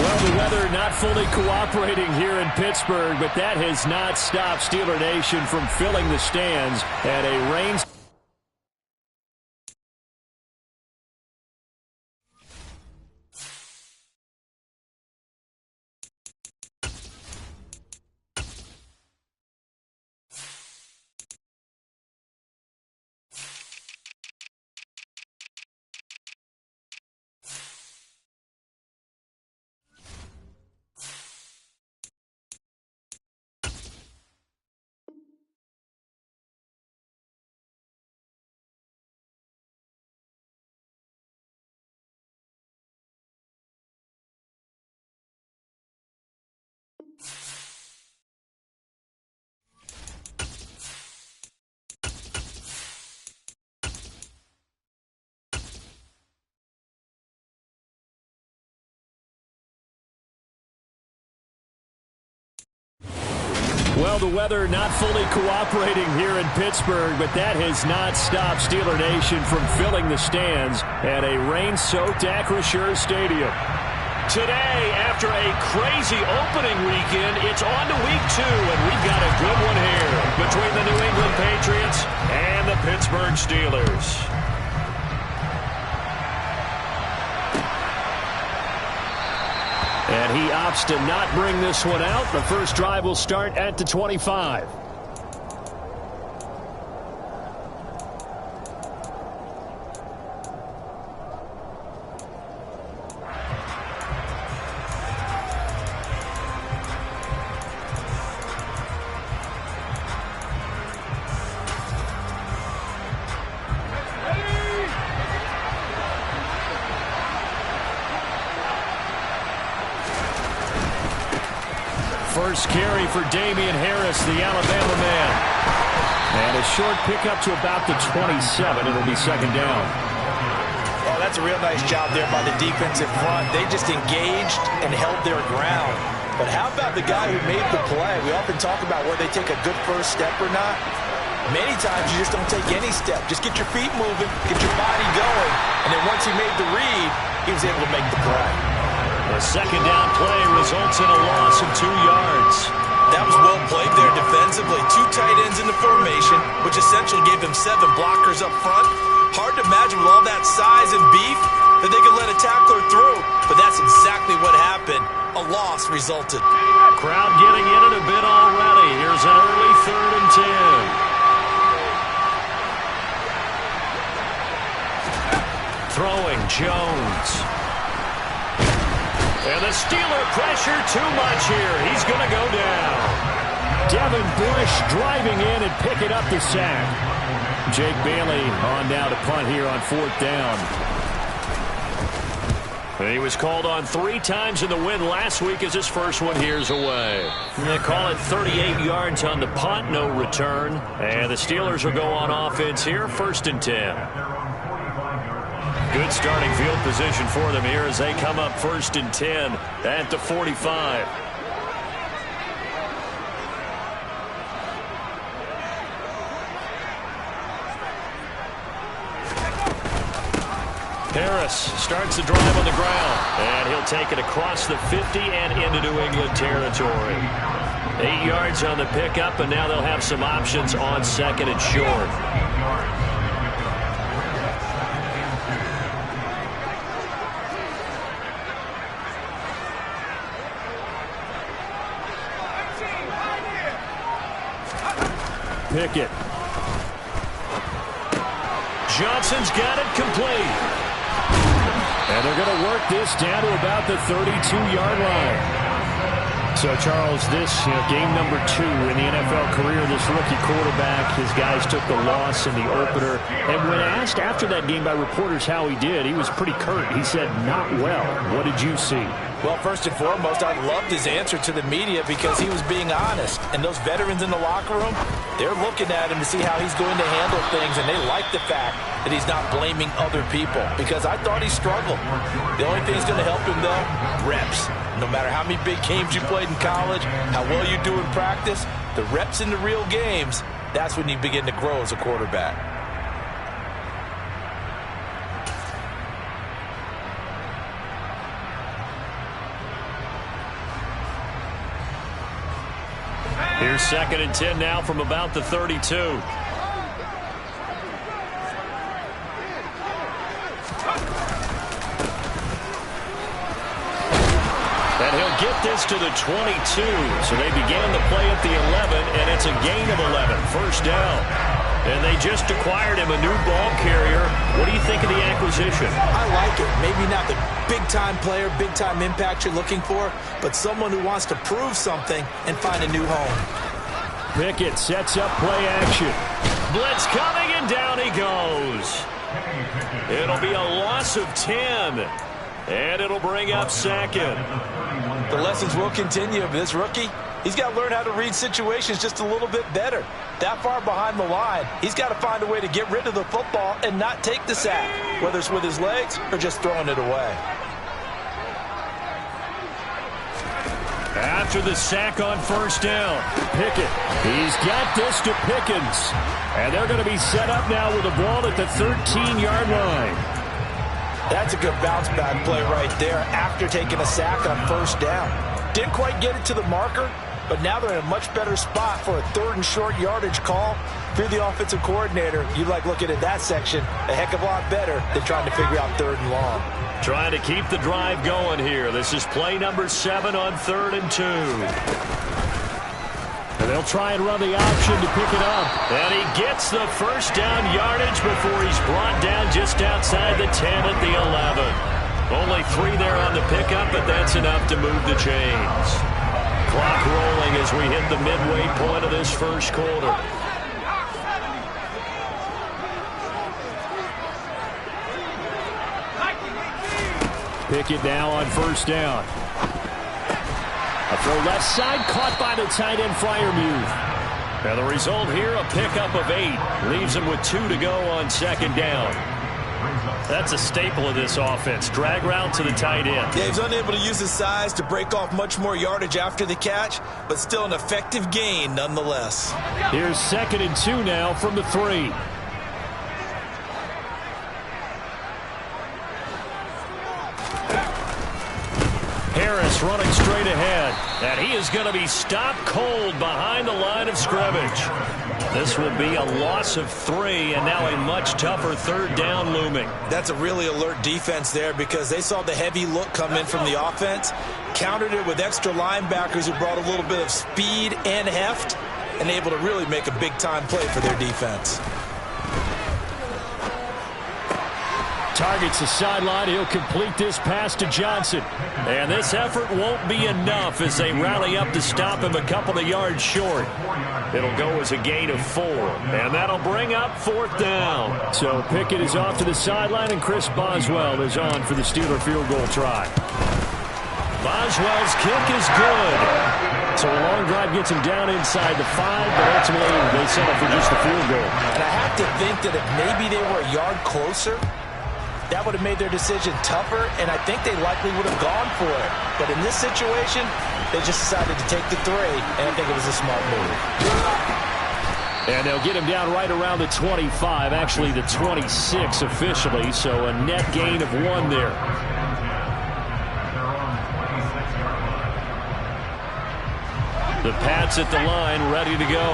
Well, the weather not fully cooperating here in Pittsburgh, but that has not stopped Steeler Nation from filling the stands at a rain. Well, the weather not fully cooperating here in Pittsburgh, but that has not stopped Steeler Nation from filling the stands at a rain-soaked Acrisure Stadium. Today, after a crazy opening weekend, it's on to week 2, and we've got a good one here between the New England Patriots and the Pittsburgh Steelers. And he opts to not bring this one out. The first drive will start at the 25. First carry for Damian Harris, the Alabama man. And a short pickup to about the 27. It'll be second down. Oh, that's a real nice job there by the defensive front. They just engaged and held their ground. But how about the guy who made the play? We often talk about whether they take a good first step or not. Many times you just don't take any step. Just get your feet moving, get your body going. And then once he made the read, he was able to make the play. The second down play results in a loss of 2 yards. That was well played there defensively. 2 tight ends in the formation, which essentially gave them 7 blockers up front. Hard to imagine with all that size and beef that they could let a tackler through. But that's exactly what happened. A loss resulted. Crowd getting in it a bit already. Here's an early 3rd and 10. Throwing Jones. And the Steeler pressure too much here. He's going to go down. Devin Bush driving in and picking up the sack. Jake Bailey on now to punt here on 4th down. He was called on 3 times in the win last week as his first one here's away. They call it 38 yards on the punt, no return. And the Steelers will go on offense here, 1st and 10. Good starting field position for them here as they come up 1st and 10 at the 45. Harris starts the drive on the ground, and he'll take it across the 50 and into New England territory. 8 yards on the pickup, and now they'll have some options on 2nd and short. Pickett. Johnson's got it complete. And they're going to work this down to about the 32-yard line. So, Charles, this game number 2 in the NFL career, this rookie quarterback, his guys took the loss in the opener. And when asked after that game by reporters how he did, he was pretty curt. He said, not well. What did you see? Well, first and foremost, I loved his answer to the media because he was being honest. And those veterans in the locker room, they're looking at him to see how he's going to handle things, and they like the fact that he's not blaming other people because I thought he struggled. The only thing that's going to help him, though, reps. No matter how many big games you played in college, how well you do in practice, the reps in the real games, that's when you begin to grow as a quarterback. Here's 2nd and 10 now from about the 32. And he'll get this to the 22. So they began the play at the 11, and it's a gain of 11. First down. And they just acquired him a new ball carrier. What do you think of the acquisition? I like it. Maybe not the big-time player, big-time impact you're looking for, but someone who wants to prove something and find a new home. Pickett sets up play action. Blitz coming, and down he goes. It'll be a loss of 10. And it'll bring up 2nd. The lessons will continue of this rookie. He's got to learn how to read situations just a little bit better. That far behind the line, he's got to find a way to get rid of the football and not take the sack, whether it's with his legs or just throwing it away. After the sack on first down, Pickett. He's got this to Pickens. And they're going to be set up now with the ball at the 13-yard line. That's a good bounce-back play right there after taking a sack on first down. Didn't quite get it to the marker, but now they're in a much better spot for a 3rd and short yardage call. If you're the offensive coordinator, you like looking at that section a heck of a lot better than trying to figure out 3rd and long. Trying to keep the drive going here. This is play number 7 on 3rd and 2. And they'll try and run the option to pick it up. And he gets the first down yardage before he's brought down just outside the 10 at the 11. Only 3 there on the pickup, but that's enough to move the chains. Clock rolling as we hit the midway point of this first quarter. Pickett now on first down. A throw left side, caught by the tight end Freiermuth. And the result here, a pickup of 8. Leaves him with 2 to go on 2nd down. That's a staple of this offense. Drag route to the tight end. Yeah, he's unable to use his size to break off much more yardage after the catch, but still an effective gain nonetheless. Here's 2nd and 2 now from the 3. Harris running straight ahead. And he is going to be stopped cold behind the line of scrimmage. This will be a loss of 3, and now a much tougher 3rd down looming. That's a really alert defense there because they saw the heavy look come in from the offense, countered it with extra linebackers who brought a little bit of speed and heft, and able to really make a big-time play for their defense. Targets the sideline. He'll complete this pass to Johnson. And this effort won't be enough as they rally up to stop him a couple of yards short. It'll go as a gain of 4. And that'll bring up 4th down. So Pickett is off to the sideline, and Chris Boswell is on for the Steeler field goal try. Boswell's kick is good. So a long drive gets him down inside the 5, but ultimately they settle for just the field goal. And I have to think that if maybe they were a yard closer, that would have made their decision tougher, and I think they likely would have gone for it. But in this situation, they just decided to take the 3, and I think it was a smart move. And they'll get him down right around the 25, actually the 26 officially, so a net gain of 1 there. The Pats at the line, ready to go.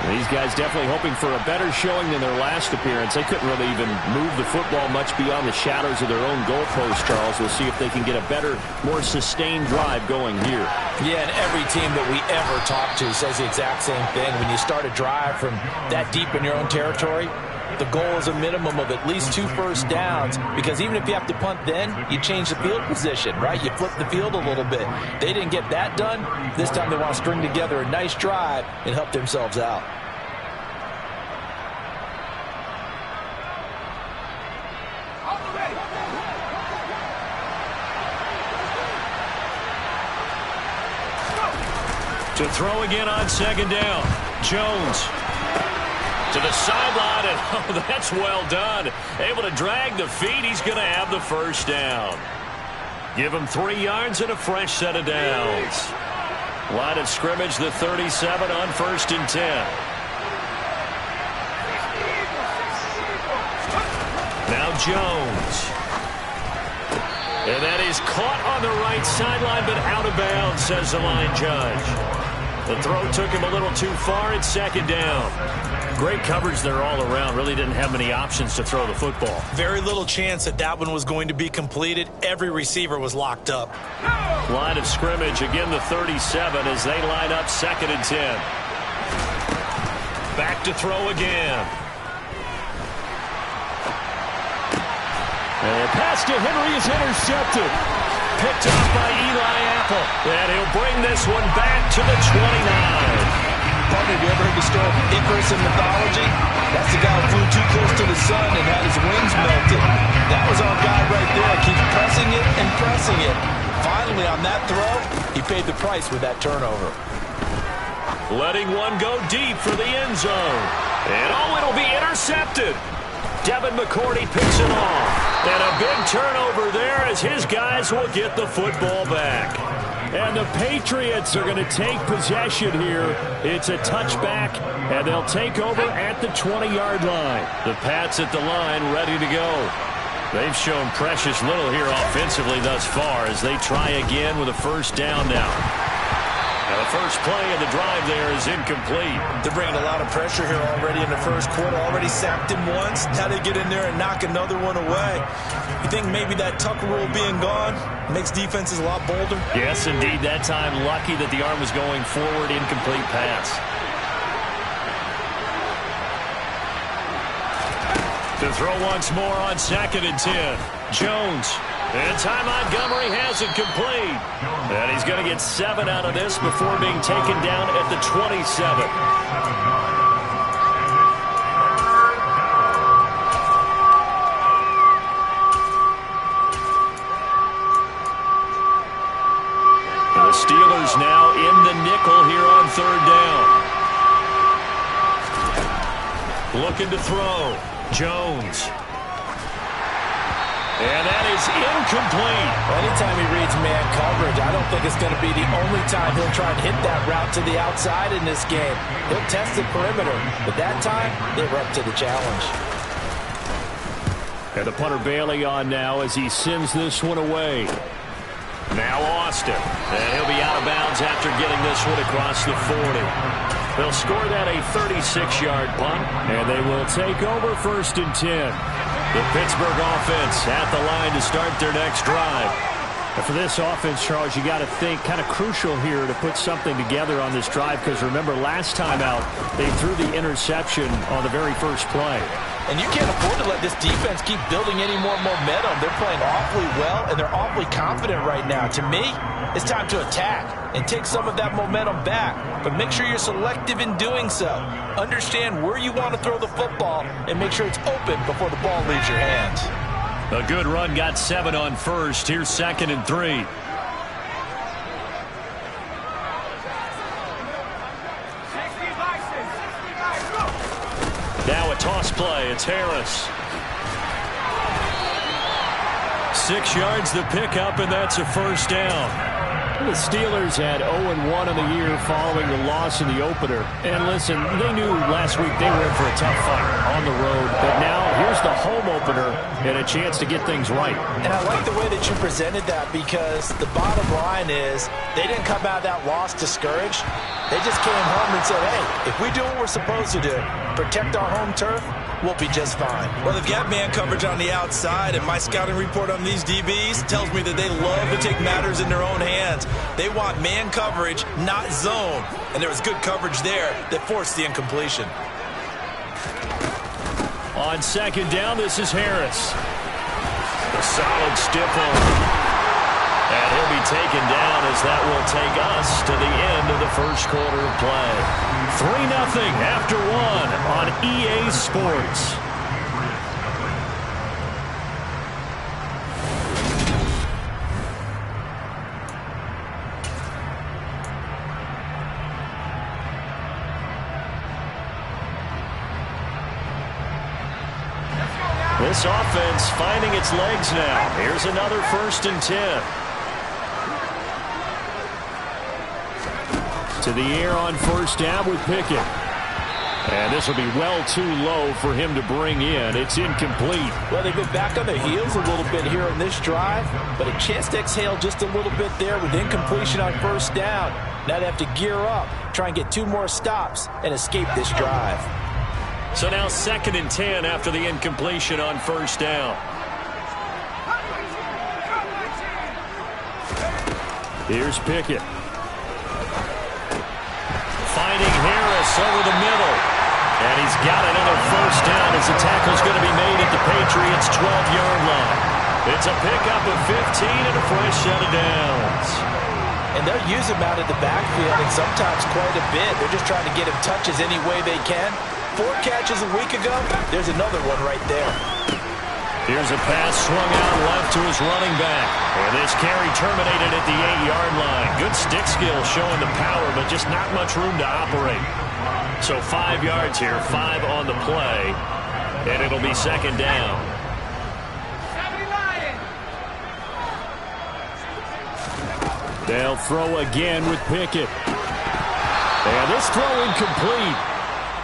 These guys definitely hoping for a better showing than their last appearance. They couldn't really even move the football much beyond the shadows of their own goalpost, Charles. We'll see if they can get a better, more sustained drive going here. Yeah, and every team that we ever talk to says the exact same thing. When you start a drive from that deep in your own territory, the goal is a minimum of at least 2 first downs, because even if you have to punt then, you change the field position, right? You flip the field a little bit. They didn't get that done. This time they want to string together a nice drive and help themselves out. To throw again on 2nd down. Jones to the sideline, and oh, that's well done. Able to drag the feet. He's going to have the first down. Give him 3 yards and a fresh set of downs. Line of scrimmage, the 37 on 1st and 10. Now Jones. And that is caught on the right sideline, but out of bounds, says the line judge. The throw took him a little too far. It's second down. Great coverage there all around. Really didn't have many options to throw the football. Very little chance that one was going to be completed. Every receiver was locked up. Line of scrimmage, again the 37 as they line up 2nd and 10. Back to throw again. And the pass to Henry is intercepted. Picked off by Eli Apple. And he'll bring this one back to the 29. Partner, have you ever heard the story of Icarus in mythology? That's the guy who flew too close to the sun and had his wings melted. That was our guy right there. Keeps pressing it and pressing it. Finally, on that throw, he paid the price with that turnover. Letting one go deep for the end zone. And it'll be intercepted. Devin McCourty picks it off. And a big turnover there as his guys will get the football back. And the Patriots are going to take possession here. It's a touchback, and they'll take over at the 20-yard line. The Pats at the line ready to go. They've shown precious little here offensively thus far as they try again with a first down now. And the first play of the drive there is incomplete. They're bringing a lot of pressure here already in the first quarter. Already sacked him once. Now they get in there and knock another one away. You think maybe that Tucker rule being gone makes defenses a lot bolder? Yes, indeed. That time lucky that the arm was going forward. Incomplete pass. To throw once more on 2nd and 10. Jones. And Ty Montgomery has it complete. And he's going to get 7 out of this before being taken down at the 27. And the Steelers now in the nickel here on 3rd down. Looking to throw. Jones. And that is incomplete. Anytime he reads man coverage, I don't think it's going to be the only time he'll try and hit that route to the outside in this game. He'll test the perimeter, but that time, they were up to the challenge. And the punter Bailey on now as he sends this one away. Now Austin. And he'll be out of bounds after getting this one across the 40. They'll score that a 36-yard punt. And they will take over 1st and 10. The Pittsburgh offense at the line to start their next drive. And for this offense, Charles, you got to think kind of crucial here to put something together on this drive because remember last time out they threw the interception on the very first play. And you can't afford to let this defense keep building any more momentum. They're playing awfully well, and they're awfully confident right now. To me, it's time to attack and take some of that momentum back. But make sure you're selective in doing so. Understand where you want to throw the football and make sure it's open before the ball leaves your hands. A good run got 7 on first. Here's 2nd and 3. Now a toss play. It's Harris. 6 yards the pickup, and that's a first down. The Steelers had 0-1 on the year following the loss in the opener. And listen, they knew last week they were in for a tough fight on the road. But now here's the home opener and a chance to get things right. And I like the way that you presented that because the bottom line is they didn't come out of that loss discouraged. They just came home and said, hey, if we do what we're supposed to do, protect our home turf, we'll be just fine. Well, they've got man coverage on the outside, and my scouting report on these DBs tells me that they love to take matters in their own hands. They want man coverage, not zone. And there was good coverage there that forced the incompletion. On 2nd down, this is Harris. A solid stiff arm. And he'll be taken down as that will take us to the end of the first quarter of play. 3-0 after 1 on EA Sports. This offense finding its legs now. Here's another 1st and 10. To the air on 1st down with Pickett. And this will be well too low for him to bring in. It's incomplete. Well, they've been back on their heels a little bit here on this drive, but a chance to exhale just a little bit there with incompletion on 1st down. Now they have to gear up try and get 2 more stops and escape this drive. So now 2nd and 10 after the incompletion on 1st down. Here's Pickett. Finding Harris over the middle. And he's got another 1st down as the tackle's going to be made at the Patriots' 12-yard line. It's a pickup of 15 and a fresh set of downs. And they'll use him out of the backfield, and sometimes quite a bit. They're just trying to get him touches any way they can. 4 catches a week ago. There's another one right there. Here's a pass swung out left to his running back. And this carry terminated at the 8-yard line. Good stick skill showing the power, but just not much room to operate. So 5 yards here, 5 on the play, and it'll be 2nd down. They'll throw again with Pickett. And this throw incomplete.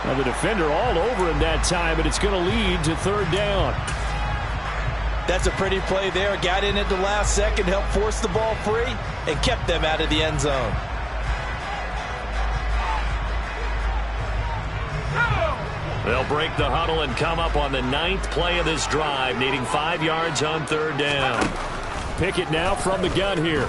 Now the defender all over him that time, but it's going to lead to 3rd down. That's a pretty play there. Got in at the last second, helped force the ball free, and kept them out of the end zone. They'll break the huddle and come up on the 9th play of this drive, needing 5 yards on 3rd down. Pickett now from the gun here.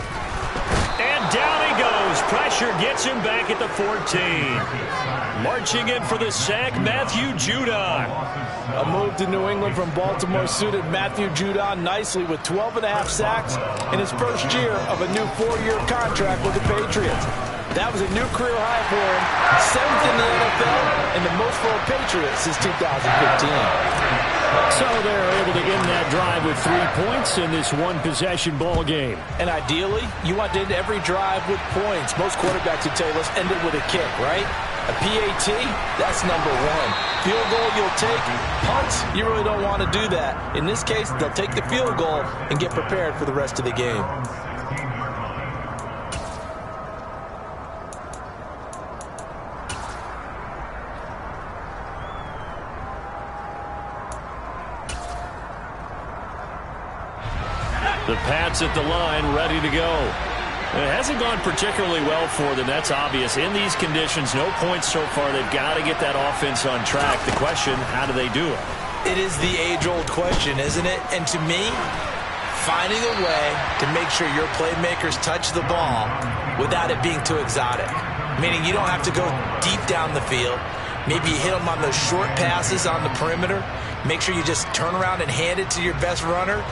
And down he goes. Pressure gets him back at the 14. Marching in for the sack, Matthew Judon. A move to New England from Baltimore suited Matthew Judon nicely with 12.5 sacks in his first year of a new 4-year contract with the Patriots. That was a new career high for him, 7th in the NFL, and the most for a Patriot since 2015. So they're able to end that drive with 3 points in this one-possession ball game. And ideally, you want to end every drive with points. Most quarterbacks would tell you, let's end it with a kick, right? A PAT, that's number 1. Field goal you'll take. Punts, you really don't want to do that. In this case, they'll take the field goal and get prepared for the rest of the game. The Pats at the line, ready to go. It hasn't gone particularly well for them. That's obvious. In these conditions, no points so far. They've got to get that offense on track. The question, how do they do it? It is the age-old question, isn't it? And to me, finding a way to make sure your playmakers touch the ball without it being too exotic. Meaning you don't have to go deep down the field. Maybe you hit them on those short passes on the perimeter. Make sure you just turn around and hand it to your best runner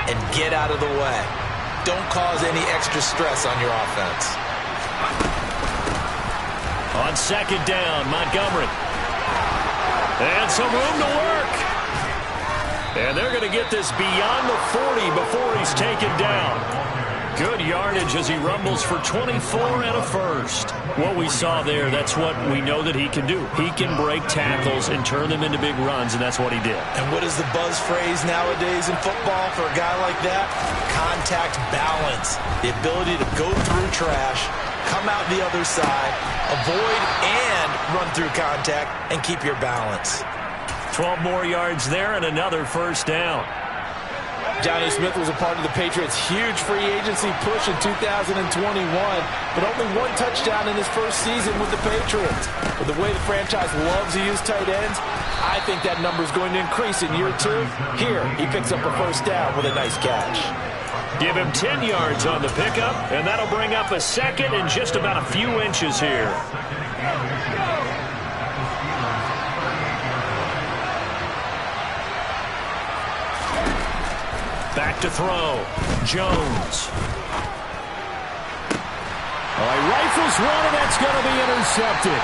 and get out of the way. Don't cause any extra stress on your offense. On 2nd down, Montgomery. And some room to work. And they're going to get this beyond the 40 before he's taken down. Good yardage as he rumbles for 24 and a first. What we saw there, that's what we know that he can do. He can break tackles and turn them into big runs, and that's what he did. And what is the buzz phrase nowadays in football for a guy like that? Contact balance. The ability to go through trash, come out the other side, avoid and run through contact, and keep your balance. 12 more yards there and another 1st down. Johnny Smith was a part of the Patriots' huge free agency push in 2021, but only 1 touchdown in his first season with the Patriots. With the way the franchise loves to use tight ends, I think that number is going to increase in year 2. Here, he picks up a 1st down with a nice catch. Give him 10 yards on the pickup, and that'll bring up a 2nd and just about a few inches here. Back to throw. Jones. He rifles one, and that's going to be intercepted.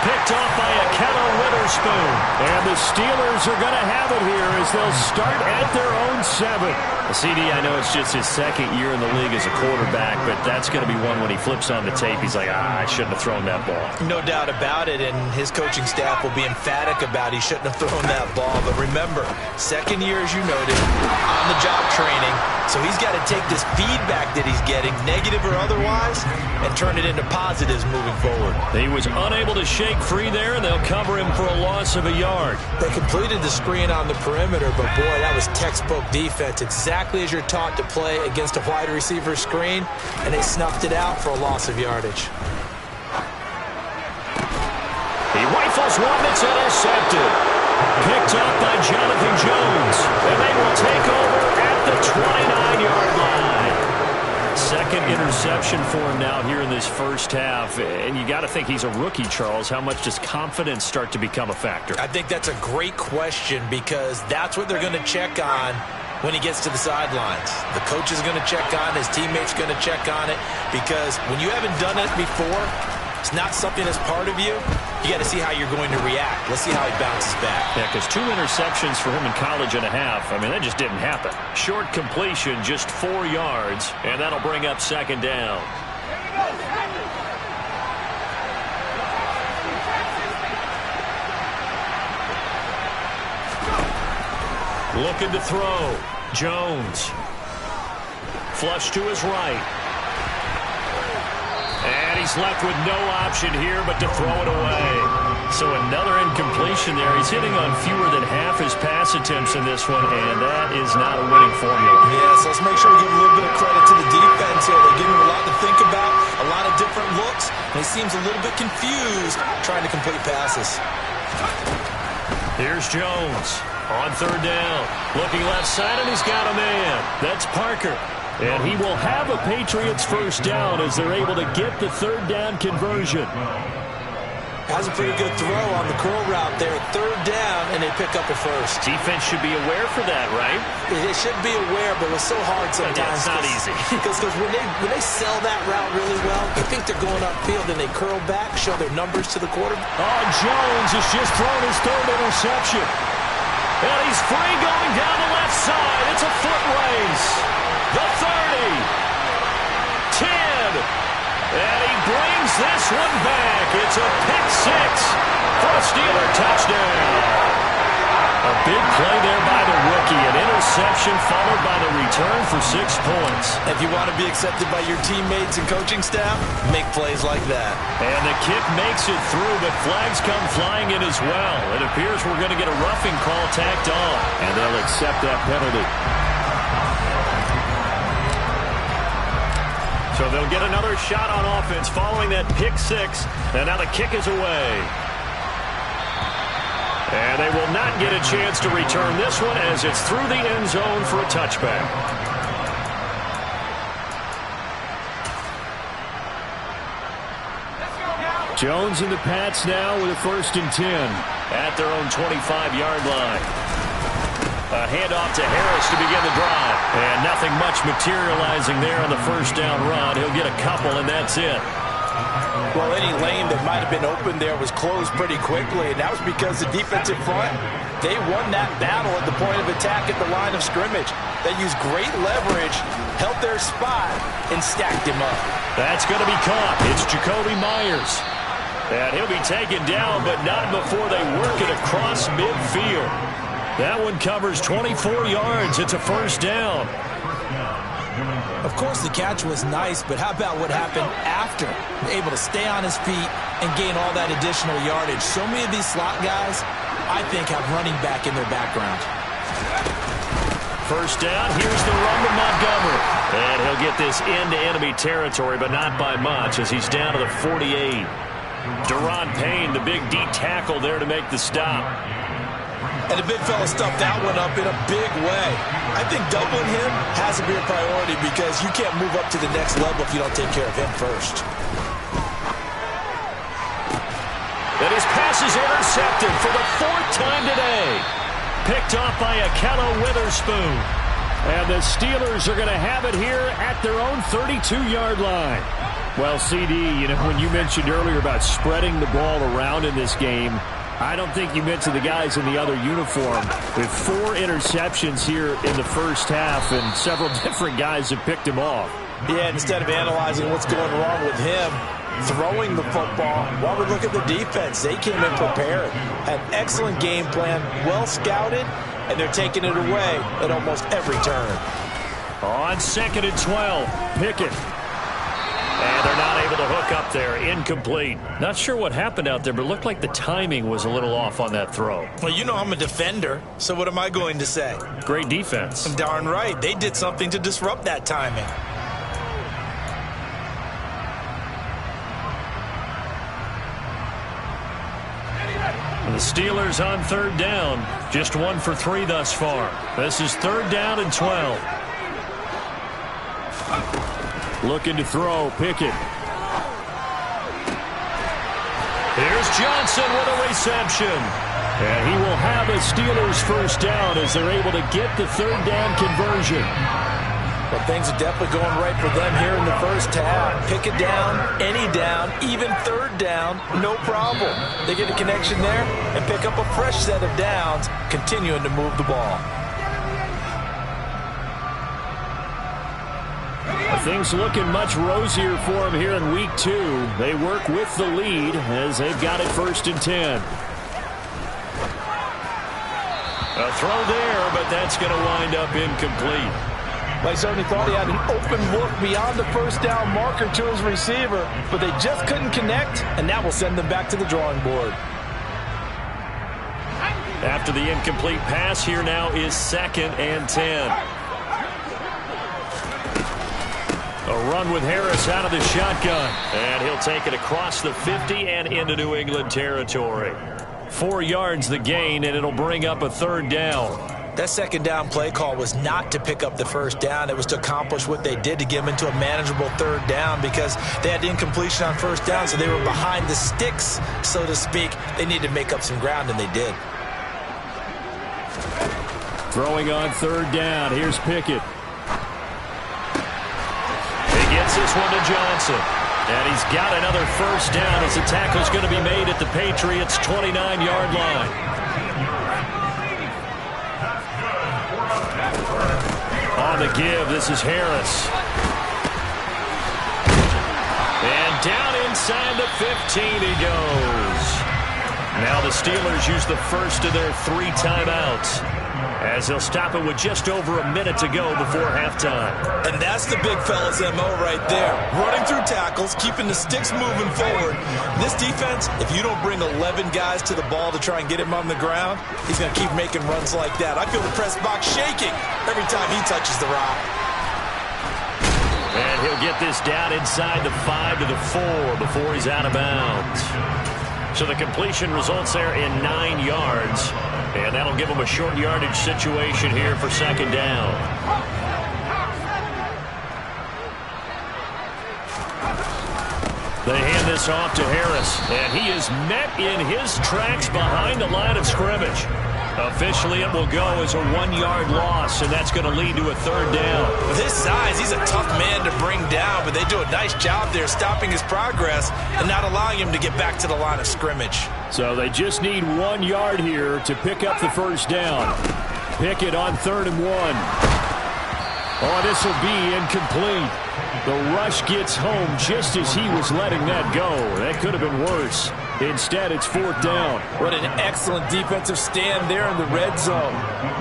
Picked off by Akello Witherspoon. And the Steelers are going to have it here as they'll start at their own 7. CD, I know it's just his 2nd year in the league as a quarterback, but that's going to be one when he flips on the tape. He's like, I shouldn't have thrown that ball. No doubt about it, and his coaching staff will be emphatic about he shouldn't have thrown that ball. But remember, 2nd year, as you noted, on-the-job training. So he's got to take this feedback that he's getting, negative or otherwise, and turn it into positives moving forward. He was unable to shake free there, and they'll cover him for a loss of a yard. They completed the screen on the perimeter, but boy, that was textbook defense. Exactly as you're taught to play against a wide receiver screen, and they snuffed it out for a loss of yardage. throws one that's intercepted. Picked up by Jonathan Jones. And they will take over at the 29-yard line. Second interception for him now here in this first half. And you got to think he's a rookie, Charles. How much does confidence start to become a factor? I think that's a great question because that's what they're going to check on when he gets to the sidelines. The coach is going to check on it. His teammates are going to check on it because when you haven't done it before, it's not something that's part of you. You got to see how you're going to react. Let's see how he bounces back. Yeah, because 2 interceptions for him in college and a half. I mean, that just didn't happen. Short completion, just 4 yards, and that'll bring up second down. Looking to throw. Jones. Flush to his right. And he's left with no option here but to throw it away. So another incompletion there. He's hitting on fewer than half his pass attempts in this one, and that is not a winning formula. Yeah, so let's make sure we give a little bit of credit to the defense here. They're giving him a lot to think about, a lot of different looks, and he seems a little bit confused trying to complete passes. Here's Jones on third down. Looking left side, and he's got a man. That's Parker. And he will have a Patriots first down as they're able to get the third down conversion. Has a pretty good throw on the curl route there. Third down, and they pick up a first. Defense should be aware for that, right? They should be aware, but it's so hard sometimes. Yeah, it's not easy. Because when they sell that route really well, they think they're going upfield, and they curl back, show their numbers to the quarterback. Oh, Jones has just thrown his third interception. And he's free going down the left side. It's a foot race. The 30. 10. And he brings this one back. It's a pick six for a Steeler touchdown. A big play there by the rookie. An interception followed by the return for 6 points. If you want to be accepted by your teammates and coaching staff, make plays like that. And the kick makes it through, but flags come flying in as well. It appears we're going to get a roughing call tacked on. And they'll accept that penalty. So they'll get another shot on offense following that pick six. And now the kick is away. And they will not get a chance to return this one as it's through the end zone for a touchback. Jones and the Pats now with a 1st and 10. At their own 25-yard line. A handoff to Harris to begin the drive. And nothing much materializing there on the first down run. He'll get a couple, and that's it. Well, any lane that might have been open there was closed pretty quickly, and that was because the defensive front, they won that battle at the point of attack at the line of scrimmage. They used great leverage, held their spot, and stacked him up. That's going to be caught. It's Jakobi Meyers. And he'll be taken down, but not before they work it across midfield. That one covers 24 yards. It's a first down. Of course, the catch was nice, but how about what happened after? Able to stay on his feet and gain all that additional yardage. So many of these slot guys, I think, have running back in their background. First down, here's the run to Montgomery. And he'll get this into enemy territory, but not by much as he's down to the 48. Deron Payne, the big D tackle there to make the stop. And the big fella stuffed that one up in a big way. I think doubling him has to be a priority because you can't move up to the next level if you don't take care of him first. And his pass is intercepted for the 4th time today. Picked off by Ahkello Witherspoon. And the Steelers are going to have it here at their own 32-yard line. Well, CD, you know, when you mentioned earlier about spreading the ball around in this game, I don't think you mentioned the guys in the other uniform. With 4 interceptions here in the first half, and several different guys have picked him off. Yeah, instead of analyzing what's going wrong with him, throwing the football, while we look at the defense, they came in prepared. Had excellent game plan, well scouted, and they're taking it away at almost every turn. On 2nd and 12, Pickett. And they're not able to hook up there. Incomplete. Not sure what happened out there, but it looked like the timing was a little off on that throw. Well, you know I'm a defender, so what am I going to say? Great defense. Darn right. They did something to disrupt that timing. The Steelers on third down. Just 1 for 3 thus far. This is third down and 12. Looking to throw. Pickett. Here's Johnson with a reception. And he will have a Steelers first down as they're able to get the third down conversion. Well, things are definitely going right for them here in the first half. Pick it down, any down, even third down, no problem. They get a connection there and pick up a fresh set of downs, continuing to move the ball. Things looking much rosier for them here in week 2. They work with the lead as they've got it first and 10. A throw there, but that's going to wind up incomplete. Well, he certainly thought he had an open look beyond the first down marker to his receiver, but they just couldn't connect, and that will send them back to the drawing board. After the incomplete pass, here now is 2nd and 10. A run with Harris out of the shotgun. And he'll take it across the 50 and into New England territory. 4 yards the gain, and it'll bring up a third down. That second down play call was not to pick up the first down. It was to accomplish what they did to get them into a manageable third down because they had incompletion on first down, so they were behind the sticks, so to speak. They needed to make up some ground, and they did. Throwing on third down. Here's Pickett. Gets this one to Johnson. And he's got another first down as the tackle's going to be made at the Patriots' 29-yard line. On the give, this is Harris. And down inside the 15 he goes. Now the Steelers use the first of their 3 timeouts, as they'll stop it with just over a minute to go before halftime. And that's the big fella's MO right there. Running through tackles, keeping the sticks moving forward. This defense, if you don't bring 11 guys to the ball to try and get him on the ground, he's going to keep making runs like that. I feel the press box shaking every time he touches the rock. And he'll get this down inside the 5 to the 4 before he's out of bounds. So the completion results there in 9 yards. And that'll give them a short yardage situation here for second down. They hand this off to Harris. And he is met in his tracks behind the line of scrimmage. Officially, it will go as a 1-yard loss, and that's going to lead to a third down. With his size, he's a tough man to bring down, but they do a nice job there stopping his progress and not allowing him to get back to the line of scrimmage. So they just need 1 yard here to pick up the first down. Pickett on 3rd and 1. Oh, this will be incomplete. The rush gets home just as he was letting that go. That could have been worse. Instead, it's 4th down. What an excellent defensive stand there in the red zone.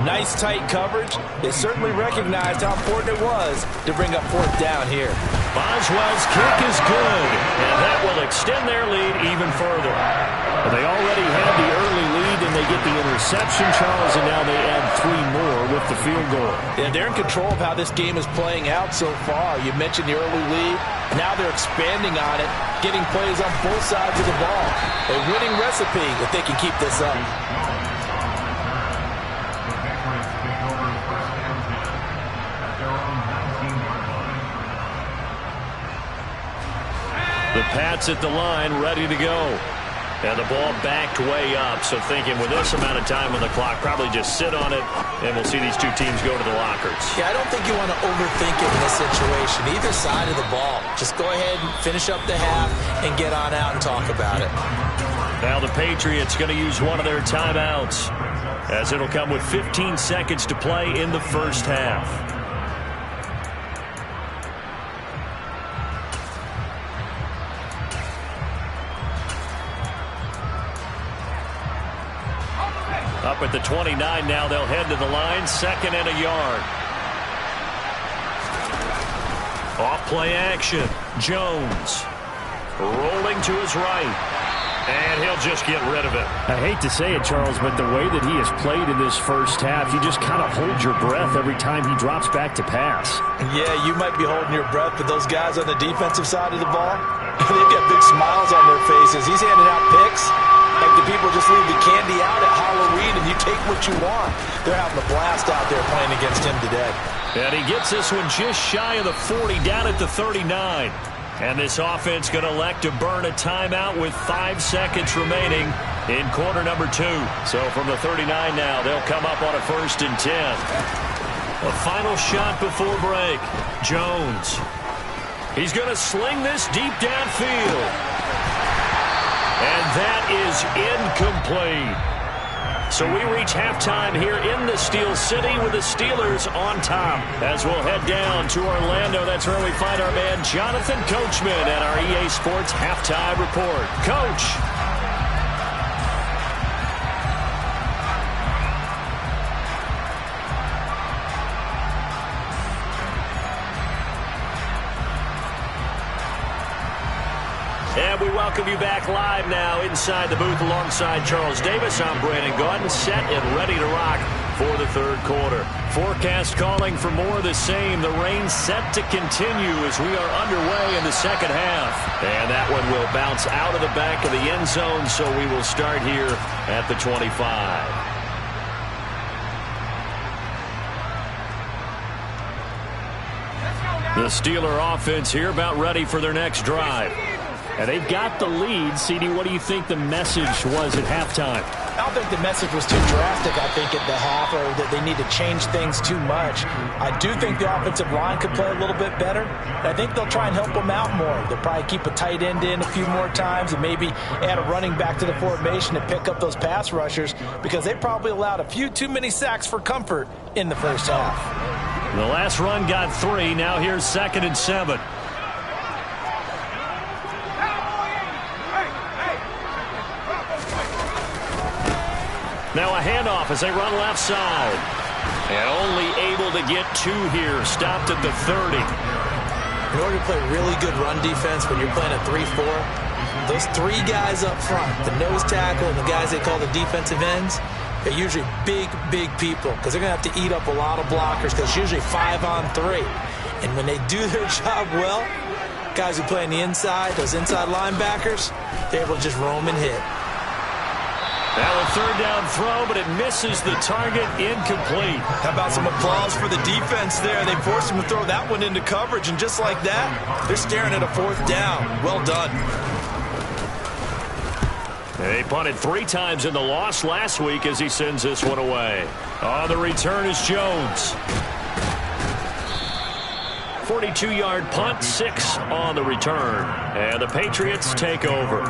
Nice tight coverage. They certainly recognized how important it was to bring up 4th down here. Boswell's kick is good, and that will extend their lead even further. Well, they already had the early lead, and they get the interception, Charles, and now they add 3 more with the field goal. Yeah, they're in control of how this game is playing out so far. You mentioned the early lead. Now they're expanding on it, getting plays on both sides of the ball. A winning recipe if they can keep this up. The Pats at the line, ready to go. And the ball backed way up, so thinking with this amount of time on the clock, probably just sit on it, and we'll see these two teams go to the lockers. Yeah, I don't think you want to overthink it in this situation, either side of the ball. Just go ahead and finish up the half and get on out and talk about it. Now the Patriots going to use one of their timeouts, as it'll come with 15 seconds to play in the first half. Up at the 29 now, they'll head to the line, 2nd and a yard. Off play action. Jones rolling to his right. And he'll just get rid of it. I hate to say it, Charles, but the way that he has played in this first half, you just kind of hold your breath every time he drops back to pass. Yeah, you might be holding your breath, but those guys on the defensive side of the ball, they've got big smiles on their faces. He's handing out picks. Like the people just leave the candy out at Halloween and you take what you want. They're having a blast out there playing against him today. And he gets this one just shy of the 40, down at the 39. And this offense going to elect to burn a timeout with 5 seconds remaining in quarter number 2. So from the 39 now, they'll come up on a 1st and 10. A final shot before break. Jones. He's going to sling this deep downfield. And that is incomplete. So we reach halftime here in the Steel City with the Steelers on top. As we'll head down to Orlando, that's where we find our man Jonathan Coachman at our EA Sports Halftime Report. Coach. And we welcome you back live now inside the booth alongside Charles Davis. I'm Brandon Gaudin, set and ready to rock for the 3rd quarter. Forecast calling for more of the same. The rain set to continue as we are underway in the 2nd half. And that one will bounce out of the back of the end zone, so we will start here at the 25. The Steeler offense here about ready for their next drive. And they've got the lead. CD, what do you think the message was at halftime? I don't think the message was too drastic, I think, at the half, or that they need to change things too much. I do think the offensive line could play a little bit better. I think they'll try and help them out more. They'll probably keep a tight end in a few more times and maybe add a running back to the formation to pick up those pass rushers, because they probably allowed a few too many sacks for comfort in the first half. The last run got 3. Now here's 2nd and 7. Now a handoff as they run left side. And only able to get 2 here. Stopped at the 30. In order to play really good run defense when you're playing a 3-4, those 3 guys up front, the nose tackle and the guys they call the defensive ends, they're usually big, big people because they're going to have to eat up a lot of blockers because it's usually 5 on 3. And when they do their job well, guys who play on the inside, those inside linebackers, they're able to just roam and hit. Now a 3rd down throw, but it misses the target, incomplete. How about some applause for the defense there? They forced him to throw that one into coverage, and just like that, they're staring at a 4th down. Well done. They punted 3 times in the loss last week as he sends this one away. On the return is Jones. 42-yard punt, 6 on the return. And the Patriots take over.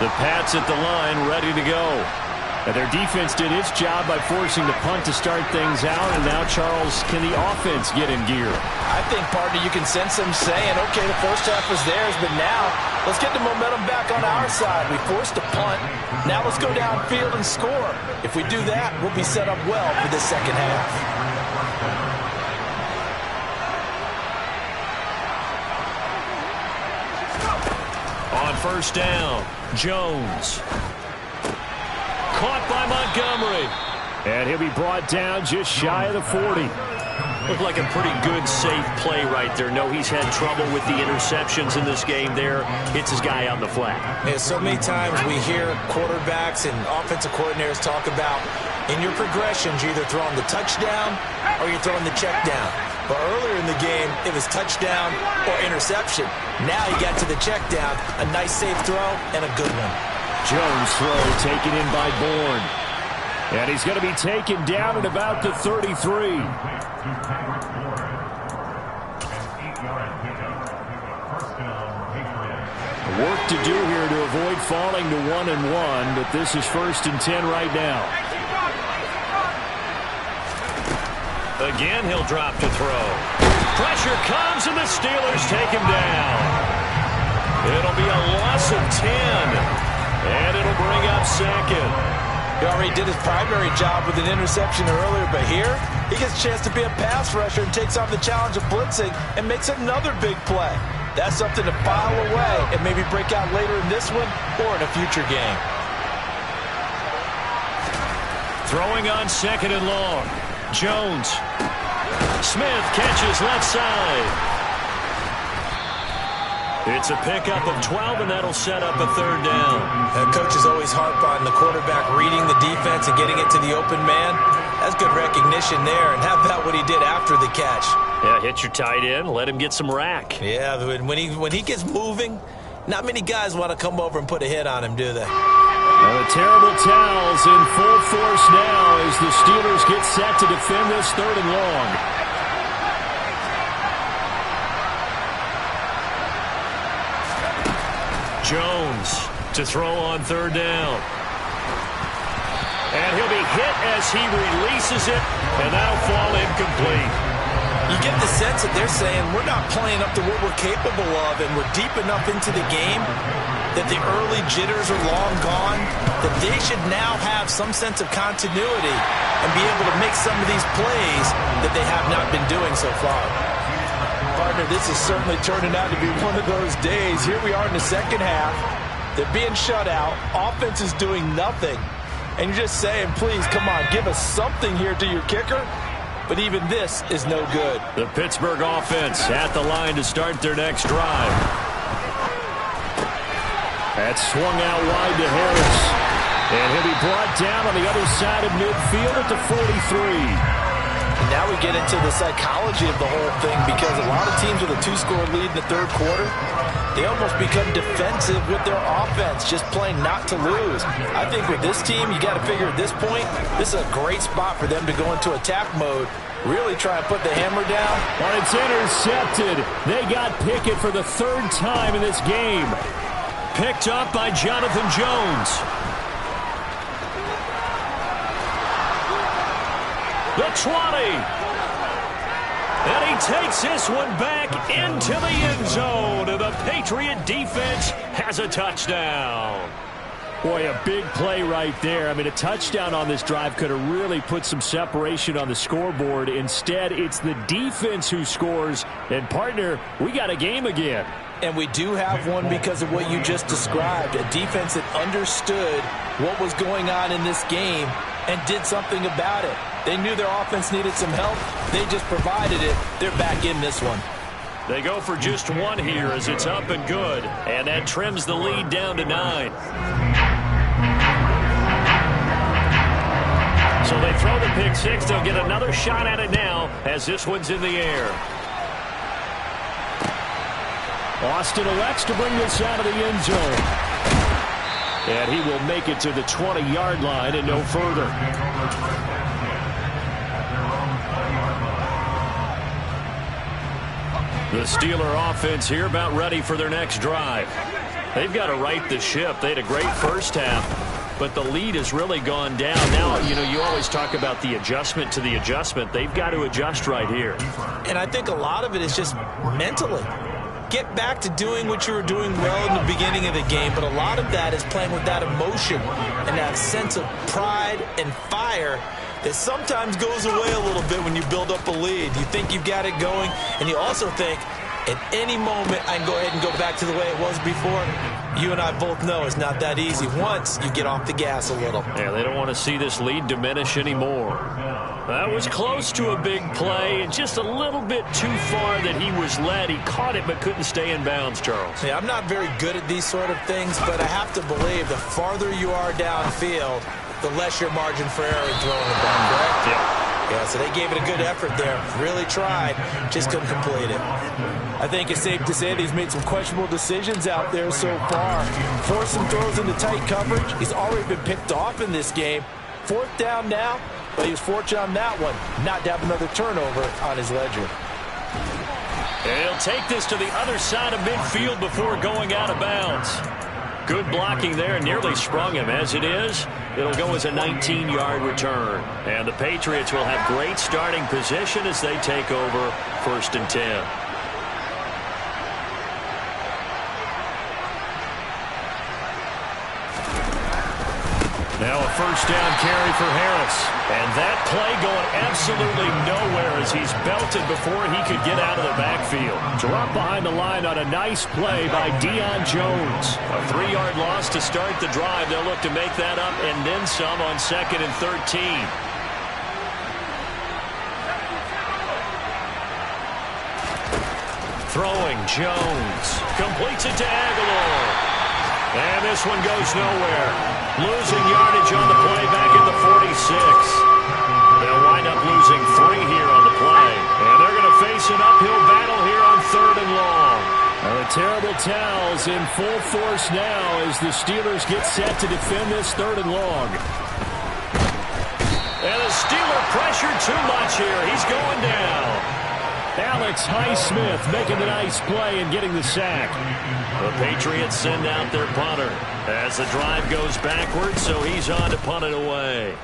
The Pats at the line, ready to go. And their defense did its job by forcing the punt to start things out. And now, Charles, can the offense get in gear? I think, partner, you can sense them saying, okay, the first half was theirs, but now let's get the momentum back on our side. We forced a punt. Now let's go downfield and score. If we do that, we'll be set up well for this 2nd half. On 1st down, Jones. Caught by Montgomery. And he'll be brought down just shy of the 40. Looked like a pretty good, safe play right there. No, he's had trouble with the interceptions in this game there. Hits his guy on the flat. Yeah, so many times we hear quarterbacks and offensive coordinators talk about in your progressions, you're either throwing the touchdown or you're throwing the check down. But earlier in the game, it was touchdown or interception. Now he got to the check down, a nice safe throw, and a good one. Jones throw taken in by Bourne. And he's going to be taken down at about the 33. Work to do here to avoid falling to 1-1, but this is 1st and 10 right now. Again, he'll drop to throw. Pressure comes, and the Steelers take him down. It'll be a loss of 10, and it'll bring up 2nd. He already did his primary job with an interception earlier, but here he gets a chance to be a pass rusher and takes on the challenge of blitzing and makes another big play. That's something to file away and maybe break out later in this one or in a future game. Throwing on 2nd and long. Jones. Smith catches left side. It's a pickup of 12, and that'll set up a 3rd down. Coaches always harp on the quarterback reading the defense and getting it to the open man. That's good recognition there. And how about what he did after the catch? Yeah, hit your tight end, let him get some rack. Yeah, when he gets moving, not many guys want to come over and put a hit on him, do they? The terrible towels in full force now as the Steelers get set to defend this 3rd and long. Jones to throw on 3rd down. And he'll be hit as he releases it, and that'll fall incomplete. You get the sense that they're saying we're not playing up to what we're capable of, and we're deep enough into the game that the early jitters are long gone, that they should now have some sense of continuity and be able to make some of these plays that they have not been doing so far. Partner, this is certainly turning out to be one of those days. Here we are in the 2nd half. They're being shut out. Offense is doing nothing. And you're just saying, please, come on, give us something here to your kicker. But even this is no good. The Pittsburgh offense at the line to start their next drive. That's swung out wide to Harris. And he'll be brought down on the other side of midfield at the 43. Now we get into the psychology of the whole thing, because a lot of teams with a 2-score lead in the 3rd quarter, they almost become defensive with their offense, just playing not to lose. I think with this team, you got to figure at this point, this is a great spot for them to go into attack mode, really try and put the hammer down. But it's intercepted. They got Pickett for the 3rd time in this game. Picked up by Jonathan Jones. The 20. And he takes this one back into the end zone. And the Patriot defense has a touchdown. Boy, a big play right there. I mean, a touchdown on this drive could have really put some separation on the scoreboard. Instead, it's the defense who scores. And, partner, we got a game again. And we do have one because of what you just described. A defense that understood what was going on in this game and did something about it. They knew their offense needed some help. They just provided it. They're back in this one. They go for just one here as it's up and good. And that trims the lead down to 9. So they throw the pick 6. They'll get another shot at it now as this one's in the air. Austin elects to bring this out of the end zone. And he will make it to the 20-yard line and no further. The Steeler offense here about ready for their next drive. They've got to right the ship. They had a great first half, but the lead has really gone down. Now, you always talk about the adjustment to the adjustment. They've got to adjust right here. And I think a lot of it is just mentally. Get back to doing what you were doing well in the beginning of the game, but a lot of that is playing with that emotion and that sense of pride and fire that sometimes goes away a little bit when you build up a lead. You think you've got it going, and you also think, at any moment, I can go ahead and go back to the way it was before. You and I both know it's not that easy once you get off the gas a little. Yeah, they don't want to see this lead diminish anymore. That was close to a big play, and just a little bit too far that he was led. He caught it but couldn't stay in bounds, Charles. Yeah, I'm not very good at these sort of things, but I have to believe the farther you are downfield, the less your margin for error in throwing the ball, correct? Yeah, so they gave it a good effort there. Really tried, just couldn't complete it. I think it's safe to say that he's made some questionable decisions out there so far. Forced some throws into tight coverage. He's already been picked off in this game. 4th down now, but he was fortunate on that one, not to have another turnover on his ledger. And he'll take this to the other side of midfield before going out of bounds. Good blocking there, nearly sprung him. As it is, it'll go as a 19-yard return. And the Patriots will have great starting position as they take over 1st and 10. Now a first down carry for Harris. And that play going absolutely nowhere as he's belted before he could get out of the backfield. Drop behind the line on a nice play by Deion Jones. A 3-yard loss to start the drive. They'll look to make that up and then some on 2nd and 13. Throwing, Jones. Completes it to Aguilar. And this one goes nowhere. Losing yardage on the play back at the 46. They'll wind up losing 3 here on the play. And they're going to face an uphill battle here on 3rd and long. The terrible towels in full force now as the Steelers get set to defend this 3rd and long. And the Steeler pressured too much here. He's going down. Alex Highsmith making the nice play and getting the sack. The Patriots send out their punter as the drive goes backwards, so he's on to punt it away.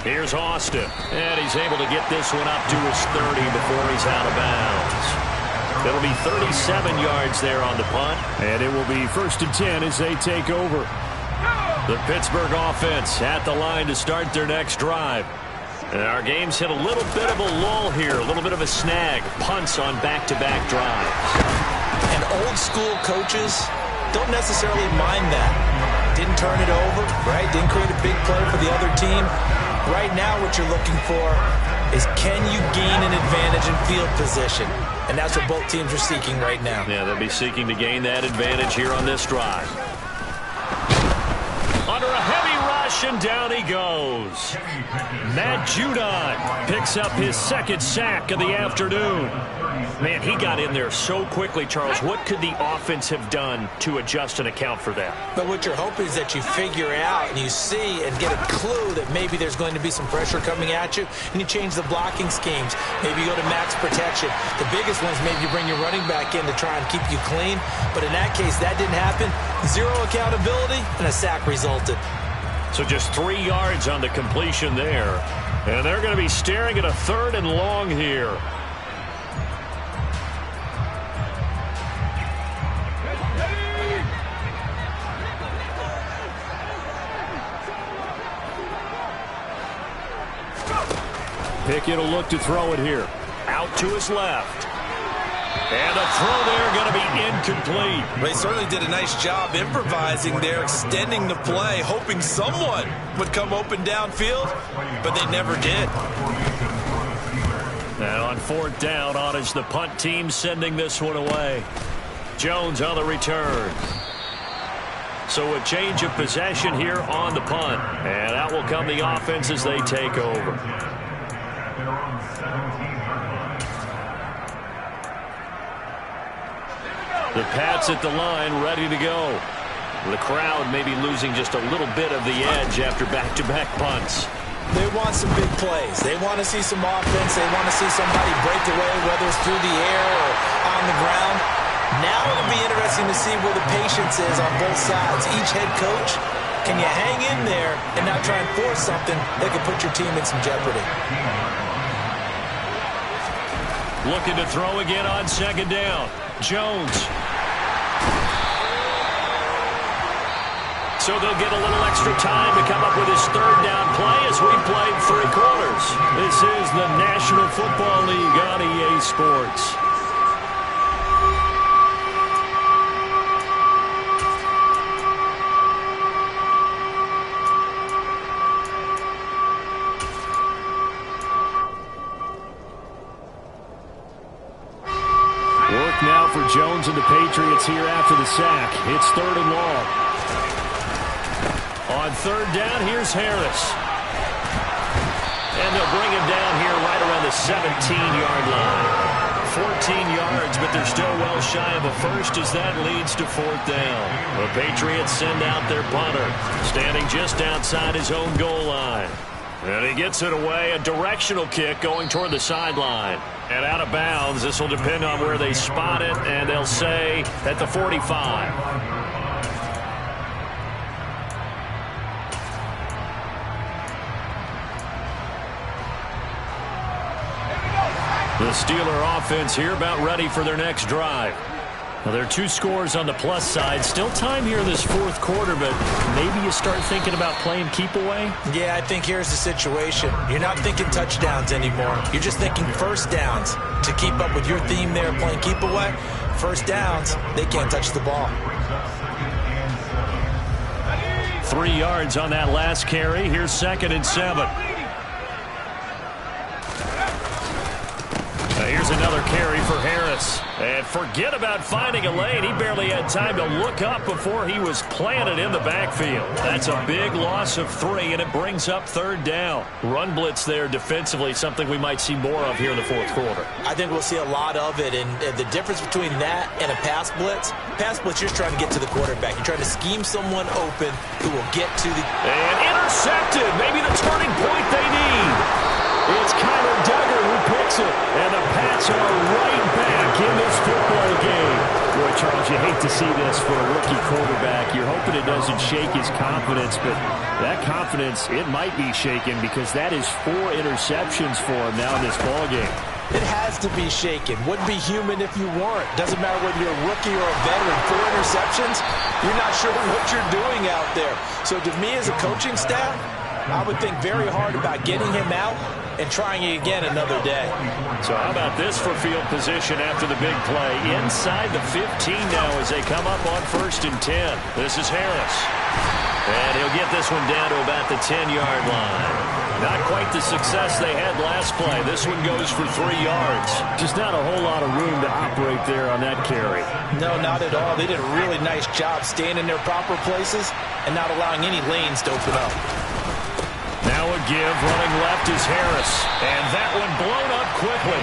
Here's Austin, and he's able to get this one up to his 30 before he's out of bounds. It'll be 37 yards there on the punt, and it will be 1st and 10 as they take over. The Pittsburgh offense at the line to start their next drive. And our game's hit a little bit of a lull here, a little bit of a snag. Punts on back-to-back drives. And old-school coaches don't necessarily mind that. Didn't turn it over, right? Didn't create a big play for the other team. Right now what you're looking for is can you gain an advantage in field position? And that's what both teams are seeking right now. Yeah, they'll be seeking to gain that advantage here on this drive. Under a heavy rush, and down he goes. Matt Judon picks up his 2nd sack of the afternoon. Man, he got in there so quickly, Charles. What could the offense have done to adjust and account for that? But what you're hoping is that you figure out and you see and get a clue that maybe there's going to be some pressure coming at you, and you change the blocking schemes. Maybe you go to max protection. The biggest ones, maybe you bring your running back in to try and keep you clean. But in that case, that didn't happen. 0 accountability, and a sack resulted. So just 3 yards on the completion there. And they're going to be staring at a 3rd and long here. Pickett will look to throw it here. Out to his left. And a throw there going to be incomplete. They certainly did a nice job improvising there, extending the play, hoping someone would come open downfield, but they never did. And on 4th down, on is the punt team sending this one away. Jones on the return. So a change of possession here on the punt. And out will come the offense as they take over. The Pats at the line, ready to go. The crowd may be losing just a little bit of the edge after back-to-back punts. They want some big plays. They want to see some offense. They want to see somebody break away, whether it's through the air or on the ground. Now it'll be interesting to see where the patience is on both sides. Each head coach, can you hang in there and not try and force something that could put your team in some jeopardy? Looking to throw again on 2nd down. Jones. So they'll get a little extra time to come up with his 3rd down play as we played 3 quarters. This is the National Football League on EA Sports. Work now for Jones and the Patriots here after the sack. It's 3rd and long. On 3rd down, here's Harris. And they'll bring him down here right around the 17-yard line. 14 yards, but they're still well shy of a first as that leads to 4th down. The Patriots send out their punter, standing just outside his own goal line. And he gets it away, a directional kick going toward the sideline. And out of bounds, this will depend on where they spot it, and they'll say at the 45. The Steeler offense here about ready for their next drive. Well, there are 2 scores on the plus side. Still time here in this fourth quarter, but maybe you start thinking about playing keep away? Yeah, I think here's the situation. You're not thinking touchdowns anymore. You're just thinking first downs. To keep up with your theme there, playing keep away, first downs, they can't touch the ball. 3 yards on that last carry. Here's 2nd and 7. Here's another carry for Harris. And forget about finding a lane. He barely had time to look up before he was planted in the backfield. That's a big loss of 3, and it brings up 3rd down. Run blitz there defensively, something we might see more of here in the fourth quarter. I think we'll see a lot of it, and the difference between that and a pass blitz, you're just trying to get to the quarterback. You're trying to scheme someone open who will get to the... And intercepted. Maybe the turning point they need. It's Kyler Duggar who picks it, and the Pats are right back in this football game. Boy, Charles, you hate to see this for a rookie quarterback. You're hoping it doesn't shake his confidence, but that confidence, it might be shaken because that is 4 interceptions for him now in this ball game. It has to be shaken. Wouldn't be human if you weren't. Doesn't matter whether you're a rookie or a veteran. 4 interceptions, you're not sure what you're doing out there. So to me as a coaching staff, I would think very hard about getting him out and trying it again another day. So how about this for field position after the big play? Inside the 15 now as they come up on 1st and 10. This is Harris. And he'll get this one down to about the 10-yard line. Not quite the success they had last play. This one goes for 3 yards. Just not a whole lot of room to operate there on that carry. No, not at all. They did a really nice job staying in their proper places and not allowing any lanes to open up. Now a give, running left is Harris. And that one blown up quickly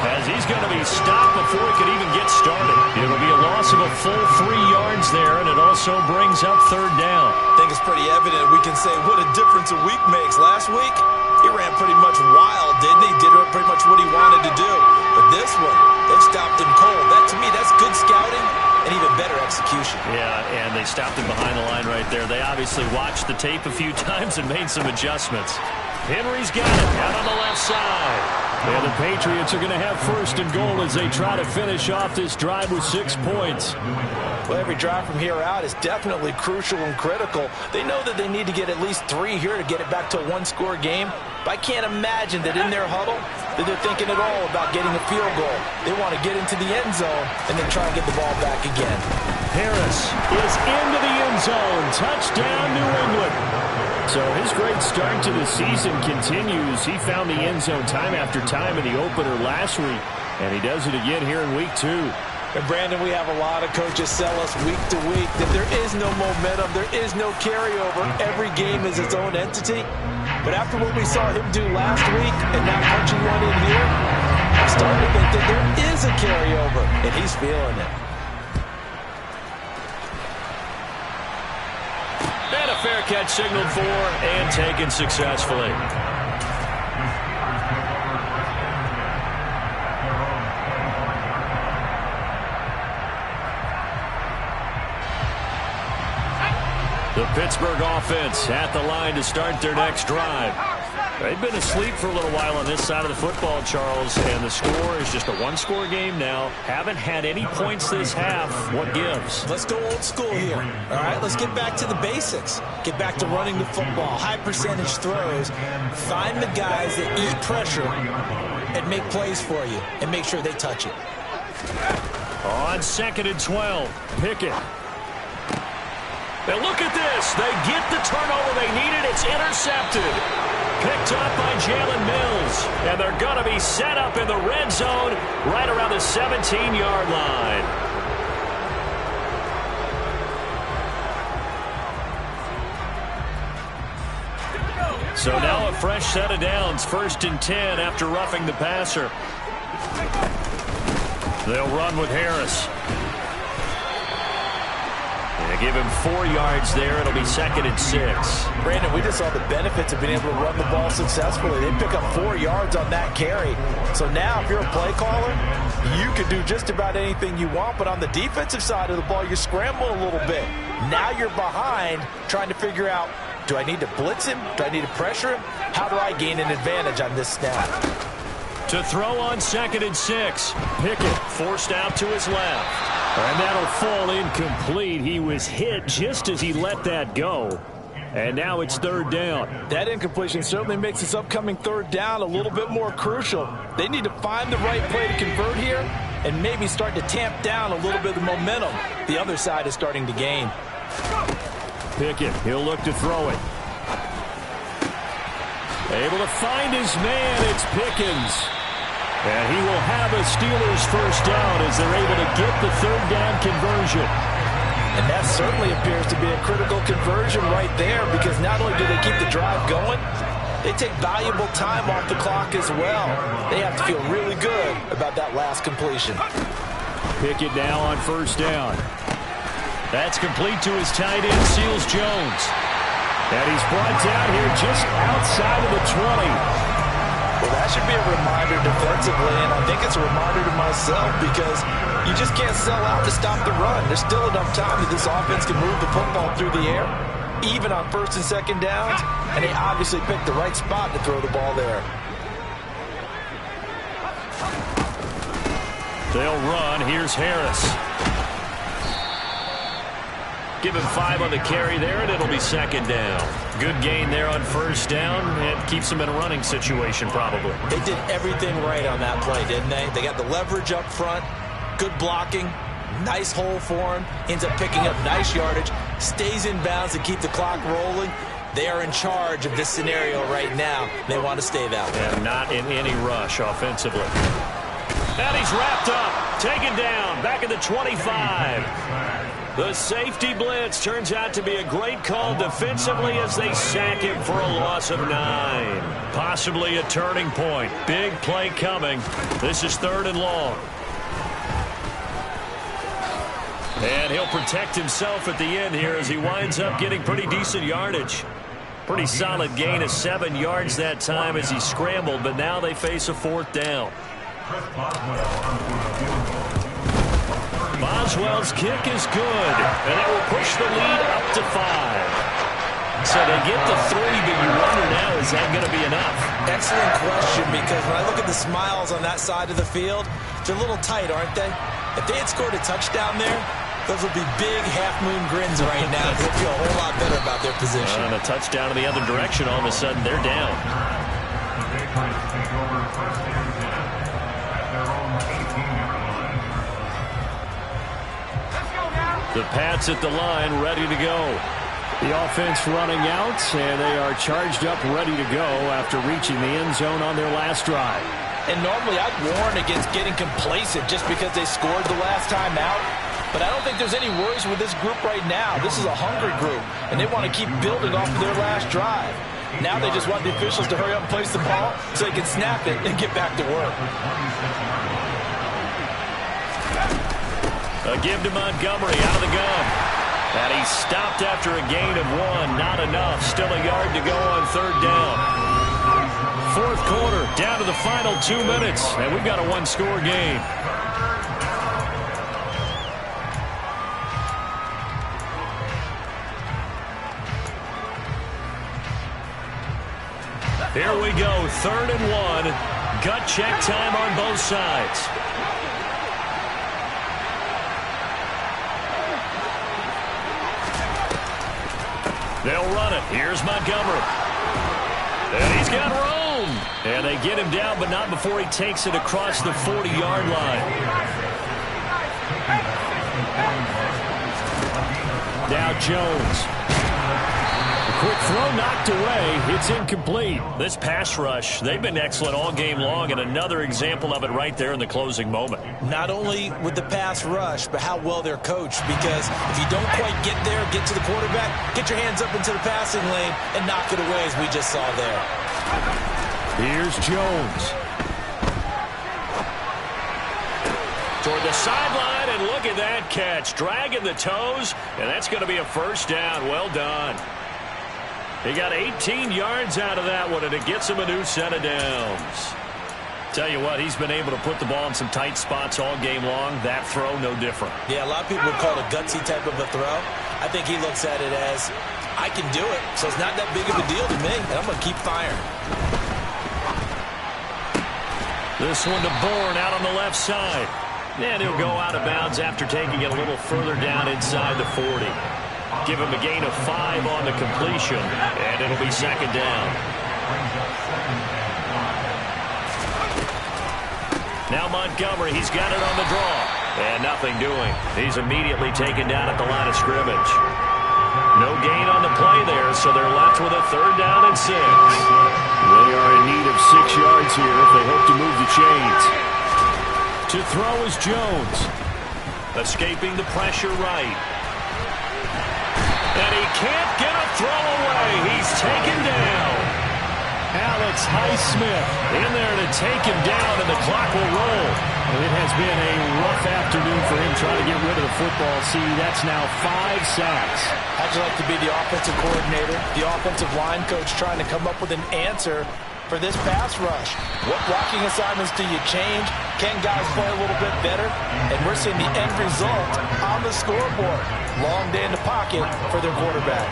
as he's going to be stopped before he could even get started. It'll be a loss of a full 3 yards there, and it also brings up 3rd down. I think it's pretty evident. We can say what a difference a week makes. Last week, he ran pretty much wild, didn't he? Did pretty much what he wanted to do. But this one, they stopped him cold. That, to me, that's good scouting and even better execution. Yeah, and they stopped him behind the line right there. They obviously watched the tape a few times and made some adjustments. Henry's got it out on the left side. And the Patriots are going to have 1st and goal as they try to finish off this drive with 6 points. Well, every drive from here out is definitely crucial and critical. They know that they need to get at least 3 here to get it back to a 1-score game. But I can't imagine that in their huddle that they're thinking at all about getting a field goal. They want to get into the end zone and then try and get the ball back again. Harris is into the end zone. Touchdown, New England. So his great start to the season continues. He found the end zone time after time in the opener last week, and he does it again here in week 2. And Brandon, we have a lot of coaches sell us week to week that there is no momentum, there is no carryover. Every game is its own entity. But after what we saw him do last week and now punching one in here, I'm starting to think that there is a carryover, and he's feeling it. And a fair catch signaled for and taken successfully. The Pittsburgh offense at the line to start their next drive. They've been asleep for a little while on this side of the football, Charles, and the score is just a 1-score game now. Haven't had any points this half. What gives? Let's go old school here. All right, let's get back to the basics. Get back to running the football, high percentage throws. Find the guys that eat pressure and make plays for you and make sure they touch it. On 2nd and 12, Pickett. Now look at this. They get the turnover they needed. It's intercepted. Picked up by Jalen Mills. And they're going to be set up in the red zone right around the 17-yard line. So now a fresh set of downs. 1st and 10 after roughing the passer. They'll run with Harris. They give him 4 yards there. It'll be 2nd and 6. Brandon, we just saw the benefits of being able to run the ball successfully. They pick up 4 yards on that carry. So now if you're a play caller, you can do just about anything you want. But on the defensive side of the ball, you scramble a little bit. Now you're behind trying to figure out, do I need to blitz him? Do I need to pressure him? How do I gain an advantage on this snap? To throw on 2nd and 6. Pickett forced out to his left. And that'll fall incomplete. He was hit just as he let that go. And now it's third down. That incompletion certainly makes this upcoming third down a little bit more crucial. They need to find the right play to convert here and maybe start to tamp down a little bit of the momentum the other side is starting to gain. Pickett, he'll look to throw it. Able to find his man, it's Pickens. And he will have a Steelers first down as they're able to get the third down conversion. And that certainly appears to be a critical conversion right there, because not only do they keep the drive going, they take valuable time off the clock as well. They have to feel really good about that last completion. Pickett now on first down. That's complete to his tight end, Seals Jones. And he's brought down here just outside of the 20. Well, that should be a reminder defensively, and I think it's a reminder to myself, because you just can't sell out to stop the run. There's still enough time that this offense can move the football through the air, even on first and second downs, and they obviously picked the right spot to throw the ball there. They'll run. Here's Harris. Give him 5 on the carry there, and it'll be second down. Good gain there on first down. It keeps them in a running situation, probably. They did everything right on that play, didn't they? They got the leverage up front, good blocking, nice hole for him, ends up picking up nice yardage, stays in bounds to keep the clock rolling. They are in charge of this scenario right now. They want to stay that way. And not in any rush offensively. And he's wrapped up, taken down, back at the 25. The safety blitz turns out to be a great call defensively as they sack him for a loss of 9. Possibly a turning point. Big play coming. This is third and long. And he'll protect himself at the end here as he winds up getting pretty decent yardage. Pretty solid gain of 7 yards that time as he scrambled, but now they face a fourth down. Boswell's kick is good, and it will push the lead up to 5. So they get the 3, but you wonder now, is that going to be enough? Excellent question, because when I look at the smiles on that side of the field, they're a little tight, aren't they? If they had scored a touchdown there, those would be big half-moon grins right now. They'll feel a whole lot better about their position. And a touchdown in the other direction, all of a sudden they're down. The Pats at the line, ready to go. The offense running out, and they are charged up, ready to go after reaching the end zone on their last drive. And normally I'd warn against getting complacent just because they scored the last time out. But I don't think there's any worries with this group right now. This is a hungry group, and they want to keep building off of their last drive. Now they just want the officials to hurry up and place the ball so they can snap it and get back to work. A give to Montgomery out of the gun. And he stopped after a gain of 1. Not enough. Still a yard to go on third down. Fourth quarter, down to the final 2 minutes. And we've got a one-score game. Here we go, third and 1. Gut check time on both sides. They'll run it. Here's Montgomery. And he's got room. And they get him down, but not before he takes it across the 40-yard line. Now Jones. Quick throw knocked away. It's incomplete. This pass rush, they've been excellent all game long, and another example of it right there in the closing moment. Not only with the pass rush, but how well they're coached, because if you don't quite get there, get to the quarterback, get your hands up into the passing lane and knock it away, as we just saw there. Here's Jones. Toward the sideline, and look at that catch. Dragging the toes, and that's going to be a first down. Well done. He got 18 yards out of that one, and it gets him a new set of downs. Tell you what, he's been able to put the ball in some tight spots all game long. That throw, no different. Yeah, a lot of people would call it a gutsy type of a throw. I think he looks at it as, I can do it, so it's not that big of a deal to me, and I'm going to keep firing. This one to Bourne out on the left side. And he'll go out of bounds after taking it a little further down inside the 40. Give him a gain of 5 on the completion, and it'll be second down. Now Montgomery, he's got it on the draw. And nothing doing. He's immediately taken down at the line of scrimmage. No gain on the play there, so they're left with a third down and 6. They are in need of 6 yards here if they hope to move the chains. To throw is Jones. Escaping the pressure right. And he can't get a throw away. He's taken down. Alex Highsmith in there to take him down, and the clock will roll. Well, it has been a rough afternoon for him trying to get rid of the football. See, that's now 5 sacks. How'd you like to be the offensive coordinator, the offensive line coach trying to come up with an answer for this pass rush? What blocking assignments do you change? Can guys play a little bit better? And we're seeing the end result on the scoreboard. Long day in the pocket for their quarterback.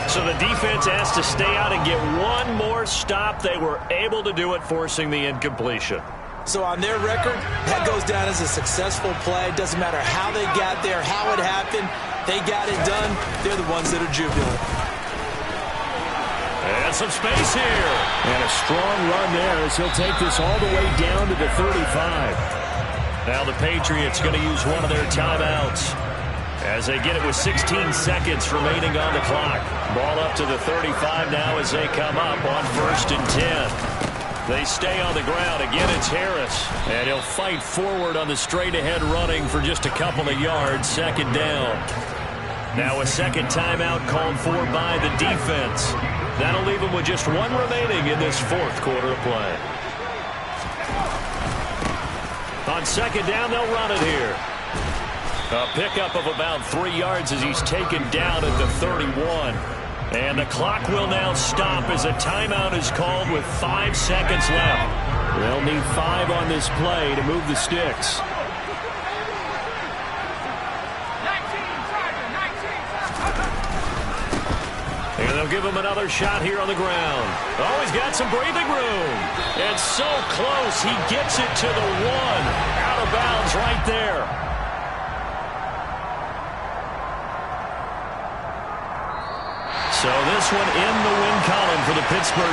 So the defense has to stay out and get one more stop. They were able to do it, forcing the incompletion. So on their record, that goes down as a successful play. Doesn't matter how they got there, how it happened. They got it done. They're the ones that are jubilant. And some space here. And a strong run there as he'll take this all the way down to the 35. Now the Patriots going to use one of their timeouts as they get it with 16 seconds remaining on the clock. Ball up to the 35 now as they come up on 1st and 10. They stay on the ground. Again, it's Harris. And he'll fight forward on the straight-ahead running for just a couple of yards. Second down. Now a second timeout called for by the defense. That'll leave them with just one remaining in this 4th quarter of play. On second down, they'll run it here. A pickup of about 3 yards as he's taken down at the 31. And the clock will now stop as a timeout is called with 5 seconds left. They'll need 5 on this play to move the sticks. And they'll give him another shot here on the ground. Oh, he's got some breathing room. And so close, he gets it to the 1. Out of bounds right there. So this one in the win column for the Pittsburgh